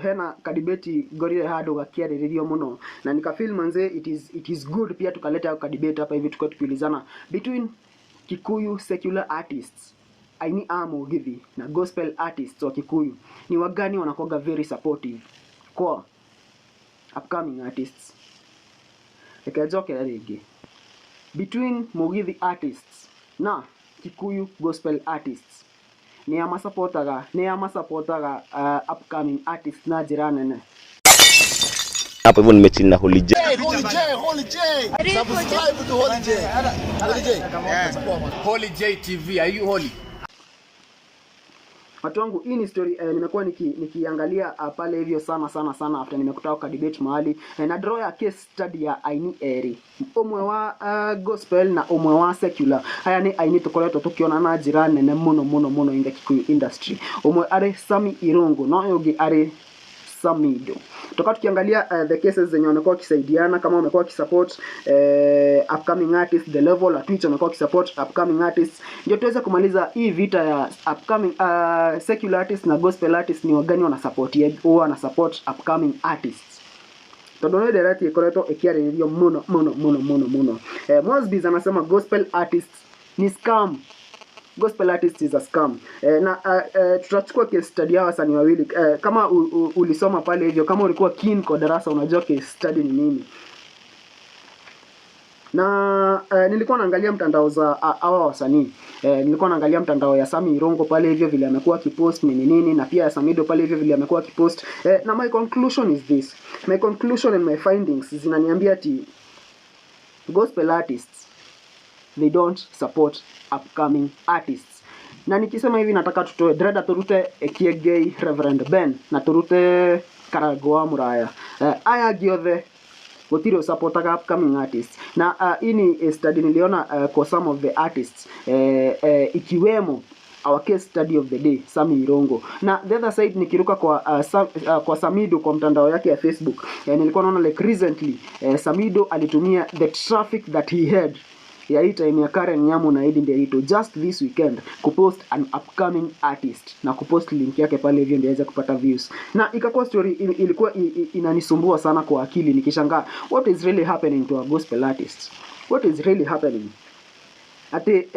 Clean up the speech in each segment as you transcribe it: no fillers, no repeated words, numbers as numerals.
hena kadibeti gorire hado gakiariririo muno na nikafeel manze it is good pia tukaleta kadibeti hapa hivi tukao tukiulizana between Kikuyu secular artists aini Mugithi na gospel artists wa Kikuyu ni wagani wanakuwa very supportive kwa upcoming artists. Ekajoke rege between Mugithi artists na Kikuyu gospel artists ni ama supportaga upcoming artists na jirani nene. Hapo hivyo nimechini na Holy J. Subscribe to Holy J. Holy J TV, are you holy? Watu wangu, hii ni story nimekuwa nikiangalia pale hivyo sana after nimekutoka kwa debate mahali na draw ya case study ya aini eri omwe wa gospel na omwe wa secular. Haya ni aini tukoletwo tukiona na njira nene muno in the Kikuyu industry. Omwe are Sammy Irungu no yogi are SAMIDOH. Toka tukiangalia the cases zenye wamekuwa kisaidiana, kama wamekuwa kisupport upcoming artists, the level at which wamekuwa kisupport upcoming artists, ndio tuweze kumaliza hii vita ya upcoming secular artists na gospel artists ni wagani wana support upcoming artists. Todone derati ikoreto ekiariririo muno. Mosby anasema gospel artists ni scam. Gospel artist is a scam. Na tutachukua case study ya wasanii wawili. Kama ulisoma pale hivyo, kama ulikuwa keen kwa darasa unajua case study ni nini. Na nilikuwa naangalia mtandao za hawa wasanii. Nilikuwa naangalia mtandao ya Sammy Irungu pale hivyo vile amekuwa kipost nini na pia SAMIDOH pale hivyo vile amekuwa kipost. Na my conclusion is this. My conclusion and my findings zinaniambia ati gospel artists, they don't support upcoming artists. Na nikisema hivi nataka tutoe Dread turute Kiegei Reverend Ben na turute Karagwa Muraya. Aya giothe gutiro supportaga upcoming artists. Na hii ni study niliona kwa some of the artists ikiwemo our case study of the day Sammy Irungu. Na the other side nikiruka kwa SAMIDOH kwa mtandao yake ya Facebook, nilikuwa naona like recently SAMIDOH alitumia the traffic that he had ya hii time ya Karen Nyamu na Edi Nderito just this weekend kupost an upcoming artist na kupost link yake pale hivyo ndio aweze kupata views. Na ikakuwa story ilikuwa inanisumbua sana kwa akili nikishangaa what is really happening to our gospel artists. What is really happening? Ati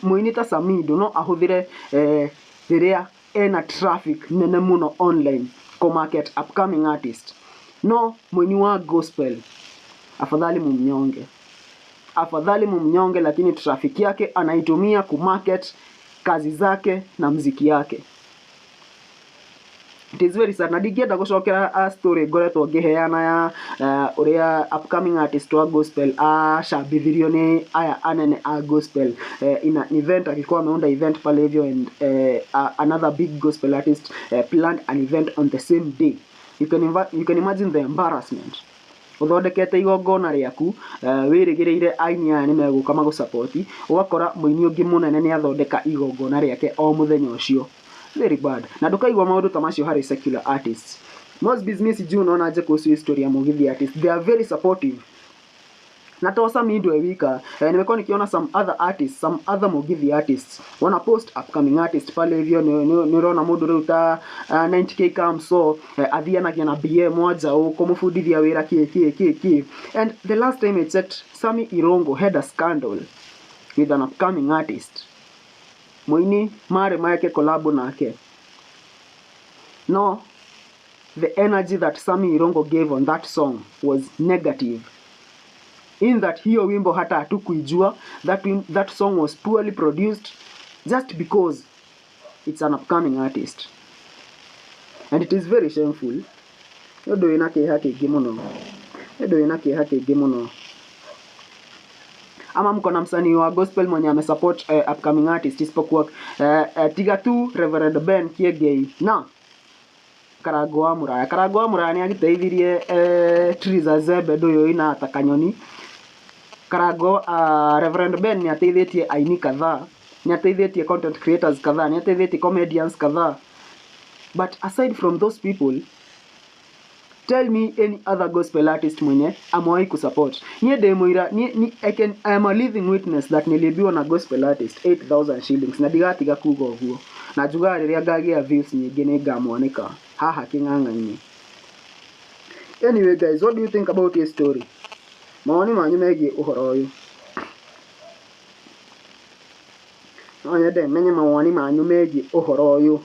muinita SAMIDOH no ahuthire therea ena traffic nene muno online ko market upcoming artist. No muini wa gospel afadhali mumnyonge lakini traffic yake anaitumia kumarket kazi zake na muziki yake. It is very sad. Na digienda gucokera story goretwo ngiheana ya uria upcoming artist wa gospel shabithirio ni aya anene a gospel in an event. Akikuwa ameunda event pale hivyo and another big gospel artist planned an event on the same day. You can imagine the embarrassment. Uthondekete igongona riaku wirigireire aini aya nimeguka magusupport ugakora muini ungi munene ni athondeka igongona riake o muthenya ucio. Very bad. Na ndukaigwa maundu ta macio hari secular artists. Most business you know na je kuhusu history ya Mugithi artists, they are very supportive. Na to SAMIDOH wika nimekuwa nikiona some other artists, some other Mugithi artists wana post upcoming artists pale hivyo niona mundu reu ta 90k come so athianagia na BM moja ukomufundithia wira ki. And the last time I checked, Sammy Irungu had a scandal with an upcoming artist. Muini mare maeke collab nake. No, the energy that Sammy Irungu gave on that song was negative. In that hiyo wimbo hata hatukuijua, that song was poorly produced just because it's an upcoming artist. And it is very shameful. Yodo inake hake gimono. Ama mko na msanii wa gospel mwenye amesupport upcoming artist isipokuwa tiga tu Reverend Ben Kiegei na Karagwa Muraya ni agiteithirie Triza Zebe doyo ina atakanyoni. Reverend Ben ni ateithitie aini kadhaa, ni ateithitie content creators kadhaa, ni ateithitie comedians kadhaa. But aside from those people, tell me any other gospel artist mwenye amewai kusupport. Niye demoira I am a living witness that nilibiwa na gospel artist 8,000 shillings na digatiga kugo huo. Na juga riria ngagia views nyingi ni ngamwoneka. haha king'ang'ani. Anyway guys, what do you think about this story? Mawoni manyu megie uhoro uyu. No nyende menye mawoni manyu megie uhoro uyu.